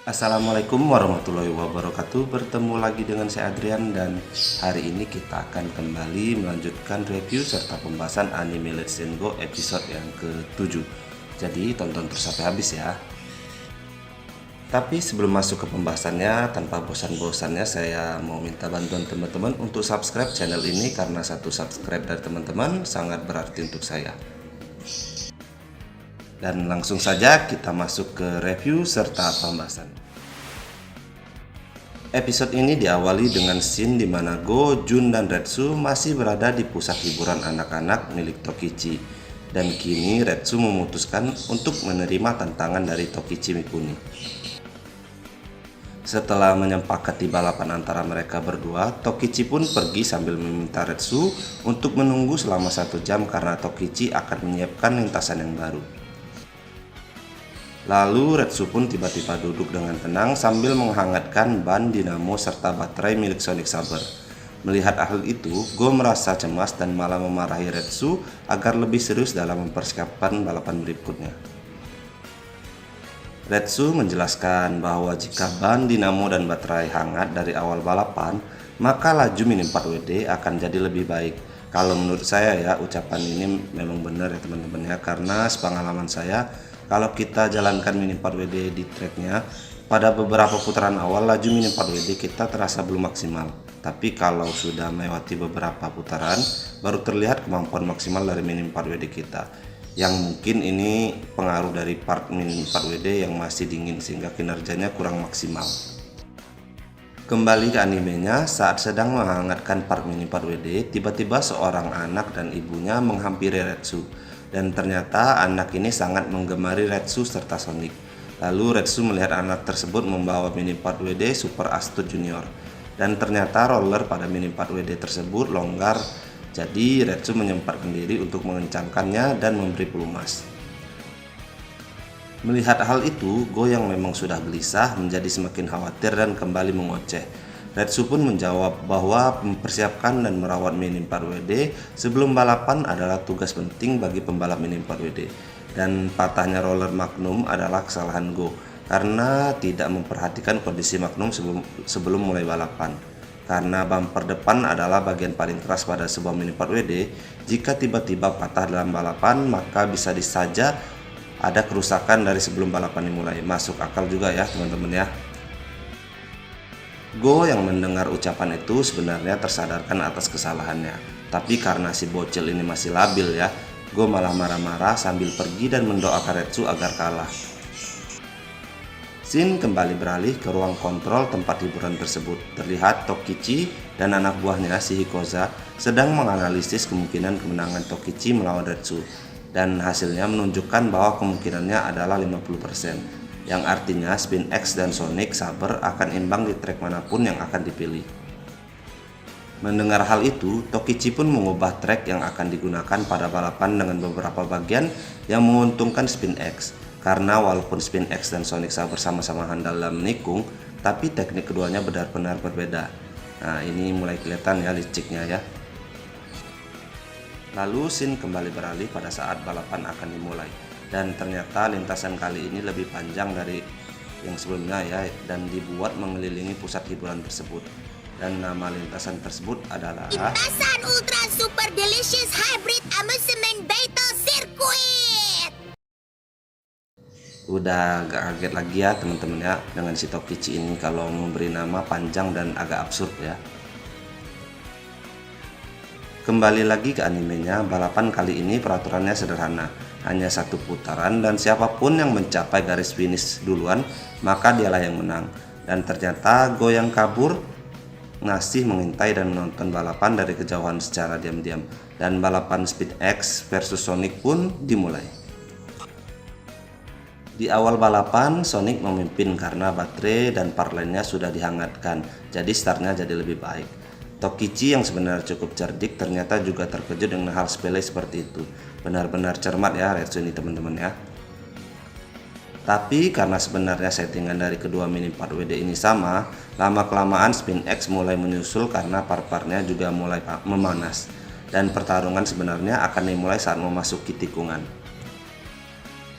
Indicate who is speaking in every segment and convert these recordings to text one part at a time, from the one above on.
Speaker 1: Assalamualaikum warahmatullahi wabarakatuh. Bertemu lagi dengan saya Adrian, dan hari ini kita akan kembali melanjutkan review serta pembahasan anime Let's Go episode yang ke-7. Jadi tonton terus sampai habis ya. Tapi sebelum masuk ke pembahasannya, tanpa bosan-bosannya saya mau minta bantuan teman-teman untuk subscribe channel ini, karena satu subscribe dari teman-teman sangat berarti untuk saya. Dan langsung saja kita masuk ke review serta pembahasan. Episode ini diawali dengan scene di mana Go, Jun, dan Retsu masih berada di pusat hiburan anak-anak milik Tokichi. Dan kini Retsu memutuskan untuk menerima tantangan dari Tokichi Mikuni. Setelah menyepakati balapan antara mereka berdua, Tokichi pun pergi sambil meminta Retsu untuk menunggu selama 1 jam karena Tokichi akan menyiapkan lintasan yang baru. Lalu Retsu pun tiba-tiba duduk dengan tenang sambil menghangatkan ban dinamo serta baterai milik Sonic Saber. Melihat hal itu, Go merasa cemas dan malah memarahi Retsu agar lebih serius dalam mempersiapkan balapan berikutnya. Retsu menjelaskan bahwa jika ban dinamo dan baterai hangat dari awal balapan, maka laju Mini 4WD akan jadi lebih baik. Kalau menurut saya ya, ucapan ini memang benar ya teman-teman ya, karena sepengalaman saya, kalau kita jalankan Mini 4WD di tracknya, pada beberapa putaran awal laju Mini 4WD kita terasa belum maksimal. Tapi kalau sudah melewati beberapa putaran, baru terlihat kemampuan maksimal dari Mini 4WD kita. Yang mungkin ini pengaruh dari part Mini 4WD yang masih dingin sehingga kinerjanya kurang maksimal. Kembali ke animenya, saat sedang menghangatkan part Mini 4WD, tiba-tiba seorang anak dan ibunya menghampiri Retsu. Dan ternyata anak ini sangat menggemari Retsu serta Sonic. Lalu Retsu melihat anak tersebut membawa Mini 4WD Super Astute Junior. Dan ternyata roller pada Mini 4WD tersebut longgar. Jadi Retsu menyempatkan diri untuk mengencangkannya dan memberi pelumas. Melihat hal itu, Go yang memang sudah gelisah menjadi semakin khawatir dan kembali mengoceh. Retsu pun menjawab bahwa mempersiapkan dan merawat Mini 4WD sebelum balapan adalah tugas penting bagi pembalap Mini 4WD. Dan patahnya roller Magnum adalah kesalahan Go karena tidak memperhatikan kondisi Magnum sebelum mulai balapan. Karena bumper depan adalah bagian paling keras pada sebuah Mini 4WD, jika tiba-tiba patah dalam balapan maka bisa saja ada kerusakan dari sebelum balapan dimulai. Masuk akal juga ya teman-teman ya. Go yang mendengar ucapan itu sebenarnya tersadarkan atas kesalahannya. Tapi karena si bocil ini masih labil ya, Go malah marah-marah sambil pergi dan mendoakan Retsu agar kalah. Scene kembali beralih ke ruang kontrol tempat hiburan tersebut. Terlihat Tokichi dan anak buahnya si Hikoza sedang menganalisis kemungkinan kemenangan Tokichi melawan Retsu. Dan hasilnya menunjukkan bahwa kemungkinannya adalah 50%. Yang artinya Spin X dan Sonic Saber akan imbang di trek manapun yang akan dipilih. Mendengar hal itu, Tokichi pun mengubah trek yang akan digunakan pada balapan dengan beberapa bagian yang menguntungkan Spin X. Karena walaupun Spin X dan Sonic Saber sama-sama handal dalam menikung, tapi teknik keduanya benar-benar berbeda. Nah, ini mulai kelihatan ya liciknya ya. Lalu scene kembali beralih pada saat balapan akan dimulai. Dan ternyata lintasan kali ini lebih panjang dari yang sebelumnya ya, dan dibuat mengelilingi pusat hiburan tersebut. Dan nama lintasan tersebut adalah
Speaker 2: Lintasan Ultra Super Delicious Hybrid Amusement Battle Circuit.
Speaker 1: Udah agak kaget lagi ya teman-teman ya dengan si Tokichi ini kalau memberi nama panjang dan agak absurd ya. Kembali lagi ke animenya, balapan kali ini peraturannya sederhana. Hanya 1 putaran dan siapapun yang mencapai garis finish duluan maka dialah yang menang. Dan ternyata Go yang kabur masih mengintai dan menonton balapan dari kejauhan secara diam-diam. Dan balapan Speed X versus Sonic pun dimulai. Di awal balapan Sonic memimpin karena baterai dan part lainnya sudah dihangatkan, jadi startnya jadi lebih baik. Tokichi yang sebenarnya cukup cerdik ternyata juga terkejut dengan hal sepele seperti itu. Benar-benar cermat ya Retsu ini teman-teman ya. Tapi karena sebenarnya settingan dari kedua Mini 4WD ini sama, lama-kelamaan Spin X mulai menyusul karena part-partnya juga mulai memanas. Dan pertarungan sebenarnya akan dimulai saat memasuki tikungan.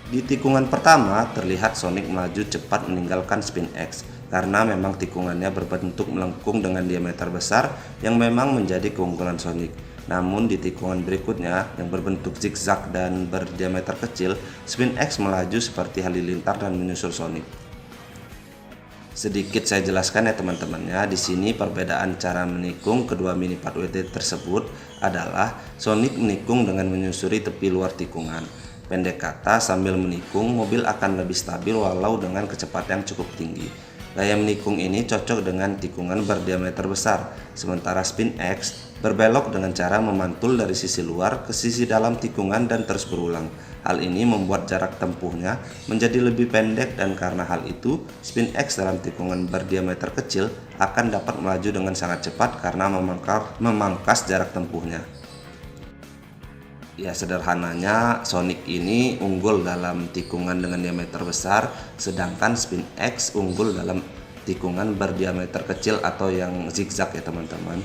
Speaker 1: Di tikungan pertama, terlihat Sonic melaju cepat meninggalkan Spin X karena memang tikungannya berbentuk melengkung dengan diameter besar yang memang menjadi keunggulan Sonic. Namun di tikungan berikutnya yang berbentuk zigzag dan berdiameter kecil, Spin X melaju seperti halilintar dan menyusul Sonic. Sedikit saya jelaskan ya teman-teman ya. Di sini perbedaan cara menikung kedua mini 4WD tersebut adalah Sonic menikung dengan menyusuri tepi luar tikungan. Pendek kata, sambil menikung mobil akan lebih stabil walau dengan kecepatan yang cukup tinggi. Gaya menikung ini cocok dengan tikungan berdiameter besar, sementara Spin X berbelok dengan cara memantul dari sisi luar ke sisi dalam tikungan dan terus berulang. Hal ini membuat jarak tempuhnya menjadi lebih pendek dan karena hal itu, Spin X dalam tikungan berdiameter kecil akan dapat melaju dengan sangat cepat karena memangkas jarak tempuhnya. Ya sederhananya Sonic ini unggul dalam tikungan dengan diameter besar, sedangkan Spin X unggul dalam tikungan berdiameter kecil atau yang zigzag ya teman-teman.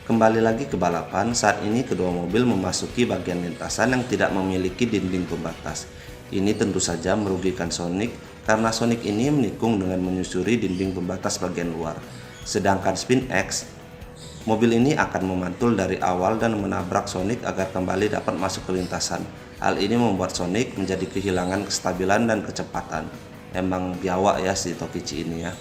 Speaker 1: Kembali lagi ke balapan, saat ini kedua mobil memasuki bagian lintasan yang tidak memiliki dinding pembatas. Ini tentu saja merugikan Sonic karena Sonic ini menikung dengan menyusuri dinding pembatas bagian luar. Sedangkan Spin X, mobil ini akan memantul dari awal dan menabrak Sonic agar kembali dapat masuk ke lintasan. Hal ini membuat Sonic menjadi kehilangan kestabilan dan kecepatan. Emang biawak ya si Tokichi ini ya.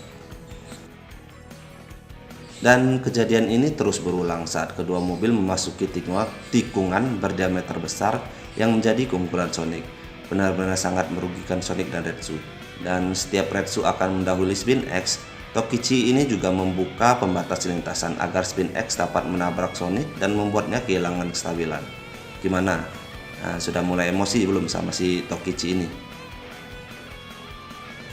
Speaker 1: Dan kejadian ini terus berulang saat kedua mobil memasuki tikungan berdiameter besar yang menjadi keunggulan Sonic. Benar-benar sangat merugikan Sonic dan Retsu. Dan setiap Retsu akan mendahului Spin X, Tokichi ini juga membuka pembatas lintasan agar Spin X dapat menabrak Sonic dan membuatnya kehilangan kestabilan. Gimana? Nah, sudah mulai emosi belum sama si Tokichi ini?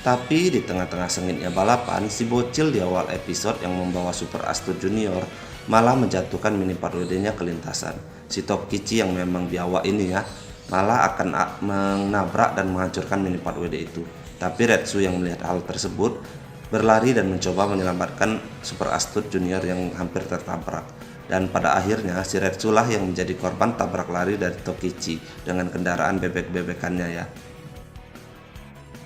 Speaker 1: Tapi di tengah-tengah sengitnya balapan, si bocil di awal episode yang membawa Super Astro Junior malah menjatuhkan mini 4WD-nya ke lintasan. Si Tokichi yang memang biawak ini ya, malah akan menabrak dan menghancurkan mini 4WD itu. Tapi Retsu yang melihat hal tersebut berlari dan mencoba menyelamatkan Super Astro Junior yang hampir tertabrak. Dan pada akhirnya si Retsu lah yang menjadi korban tabrak lari dari Tokichi dengan kendaraan bebek-bebekannya ya.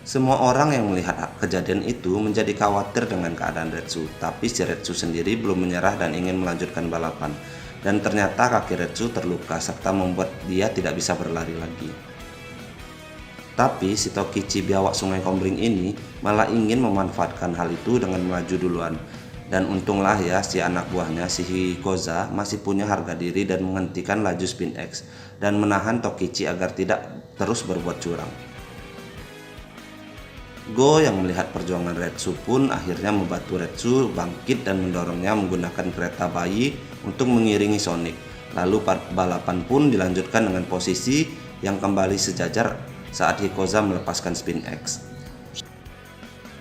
Speaker 1: Semua orang yang melihat kejadian itu menjadi khawatir dengan keadaan Retsu, tapi si Retsu sendiri belum menyerah dan ingin melanjutkan balapan. Dan ternyata kaki Retsu terluka serta membuat dia tidak bisa berlari lagi. Tapi si Tokichi biawak Sungai Kombring ini malah ingin memanfaatkan hal itu dengan melaju duluan. Dan untunglah ya si anak buahnya si Hikoza masih punya harga diri dan menghentikan laju Spin X dan menahan Tokichi agar tidak terus berbuat curang. Go yang melihat perjuangan Retsu pun akhirnya membantu Retsu bangkit dan mendorongnya menggunakan kereta bayi untuk mengiringi Sonic. Lalu balapan pun dilanjutkan dengan posisi yang kembali sejajar saat Hikoza melepaskan Spin X.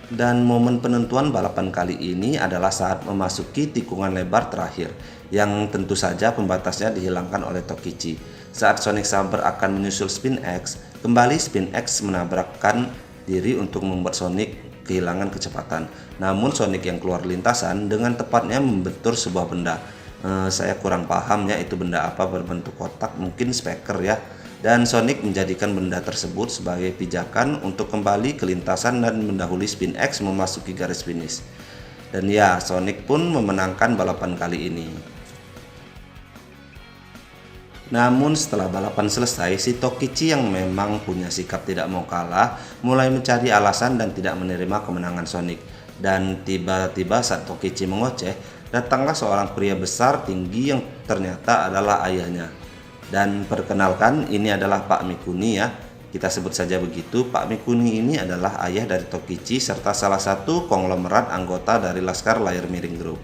Speaker 1: Dan momen penentuan balapan kali ini adalah saat memasuki tikungan lebar terakhir, yang tentu saja pembatasnya dihilangkan oleh Tokichi. Saat Sonic Saber akan menyusul Spin X, kembali Spin X menabrakkan diri untuk membuat Sonic kehilangan kecepatan. Namun Sonic yang keluar lintasan dengan tepatnya membentur sebuah benda. Saya kurang paham ya itu benda apa, berbentuk kotak, mungkin speaker ya. Dan Sonic menjadikan benda tersebut sebagai pijakan untuk kembali ke lintasan dan mendahului Spin X memasuki garis finish. Dan ya, Sonic pun memenangkan balapan kali ini. Namun setelah balapan selesai, si Tokichi yang memang punya sikap tidak mau kalah mulai mencari alasan dan tidak menerima kemenangan Sonic. Dan tiba-tiba saat Tokichi mengoceh, datanglah seorang pria besar tinggi yang ternyata adalah ayahnya. Dan perkenalkan, ini adalah Pak Mikuni ya. Kita sebut saja begitu. Pak Mikuni ini adalah ayah dari Tokichi serta salah satu konglomerat anggota dari Laskar Layar Miring Group.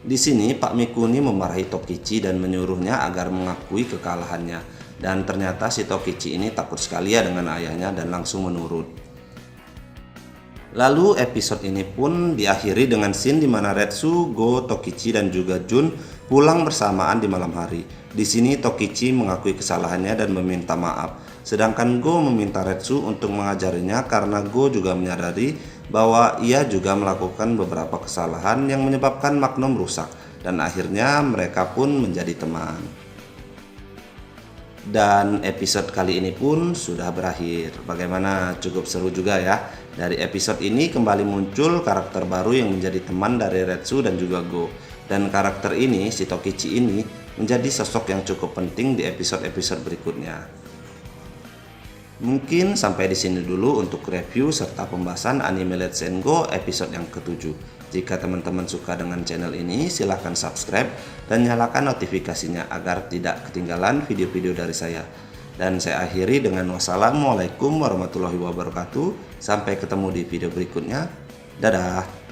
Speaker 1: Di sini Pak Mikuni memarahi Tokichi dan menyuruhnya agar mengakui kekalahannya. Dan ternyata si Tokichi ini takut sekali ya dengan ayahnya dan langsung menurut. Lalu episode ini pun diakhiri dengan scene di mana Retsu, Go, Tokichi dan juga Jun pulang bersamaan di malam hari. Di sini Tokichi mengakui kesalahannya dan meminta maaf. Sedangkan Go meminta Retsu untuk mengajarinya karena Go juga menyadari bahwa ia juga melakukan beberapa kesalahan yang menyebabkan Magnum rusak dan akhirnya mereka pun menjadi teman. Dan episode kali ini pun sudah berakhir. Bagaimana? Cukup seru juga ya. Dari episode ini kembali muncul karakter baru yang menjadi teman dari Retsu dan juga Go. Dan karakter ini, si Tokichi ini, menjadi sosok yang cukup penting di episode-episode berikutnya. Mungkin sampai di sini dulu untuk review serta pembahasan anime Let's Go episode yang ke-7. Jika teman-teman suka dengan channel ini, silahkan subscribe dan nyalakan notifikasinya agar tidak ketinggalan video-video dari saya. Dan saya akhiri dengan wassalamualaikum warahmatullahi wabarakatuh. Sampai ketemu di video berikutnya. Dadah.